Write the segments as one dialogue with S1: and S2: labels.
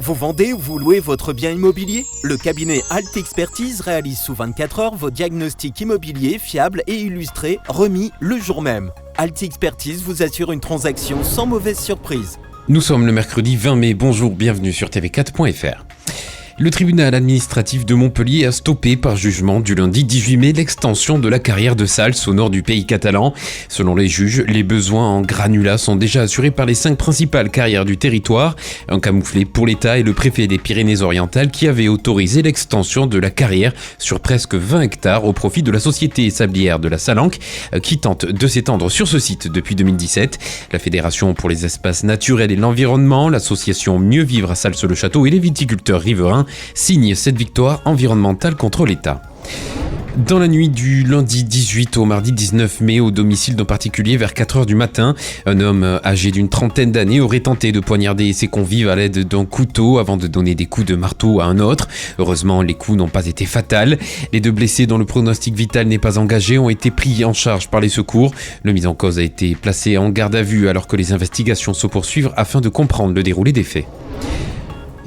S1: Vous vendez ou vous louez votre bien immobilier ? Le cabinet Alt Expertise réalise sous 24 heures vos diagnostics immobiliers fiables et illustrés, remis le jour même. Alt Expertise vous assure une transaction sans mauvaise surprise.
S2: Nous sommes le mercredi 20 mai, bonjour, bienvenue sur tv4.fr. Le tribunal administratif de Montpellier a stoppé par jugement du lundi 18 mai l'extension de la carrière de Sals au nord du pays catalan. Selon les juges, les besoins en granulats sont déjà assurés par les 5 principales carrières du territoire, un camouflet pour l'État et le préfet des Pyrénées-Orientales qui avait autorisé l'extension de la carrière sur presque 20 hectares au profit de la société sablière de la Salanque qui tente de s'étendre sur ce site depuis 2017. La Fédération pour les espaces naturels et l'environnement, l'association Mieux Vivre à Sals-le-Château et les viticulteurs riverains signe cette victoire environnementale contre l'État. Dans la nuit du lundi 18 au mardi 19 mai, au domicile d'un particulier vers 4h du matin, un homme âgé d'une trentaine d'années aurait tenté de poignarder ses convives à l'aide d'un couteau avant de donner des coups de marteau à un autre. Heureusement, les coups n'ont pas été fatals. Les 2 blessés dont le pronostic vital n'est pas engagé ont été pris en charge par les secours. Le mis en cause a été placé en garde à vue alors que les investigations se poursuivent afin de comprendre le déroulé des faits.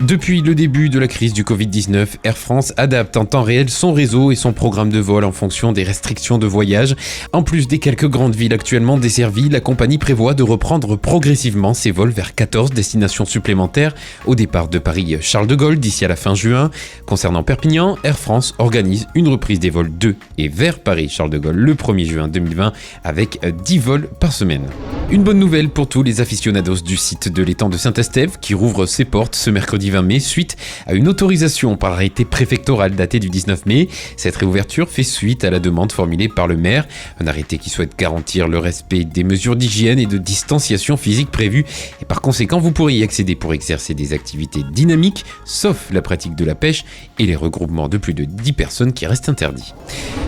S2: Depuis le début de la crise du Covid-19, Air France adapte en temps réel son réseau et son programme de vol en fonction des restrictions de voyage. En plus des quelques grandes villes actuellement desservies, la compagnie prévoit de reprendre progressivement ses vols vers 14 destinations supplémentaires au départ de Paris-Charles de Gaulle d'ici à la fin juin. Concernant Perpignan, Air France organise une reprise des vols de et vers Paris-Charles de Gaulle le 1er juin 2020 avec 10 vols par semaine. Une bonne nouvelle pour tous les aficionados du site de l'étang de Saint-Estève qui rouvre ses portes ce mercredi 20 mai suite à une autorisation par arrêté préfectoral daté du 19 mai. Cette réouverture fait suite à la demande formulée par le maire, un arrêté qui souhaite garantir le respect des mesures d'hygiène et de distanciation physique prévues et par conséquent vous pourrez y accéder pour exercer des activités dynamiques sauf la pratique de la pêche et les regroupements de plus de 10 personnes qui restent interdits.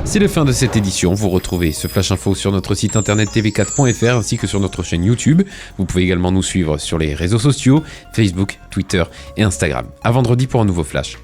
S2: C'est la fin de cette édition, vous retrouvez ce flash info sur notre site internet tv4.fr ainsi que sur notre chaîne YouTube. Vous pouvez également nous suivre sur les réseaux sociaux, Facebook, Twitter et Instagram. À vendredi pour un nouveau flash.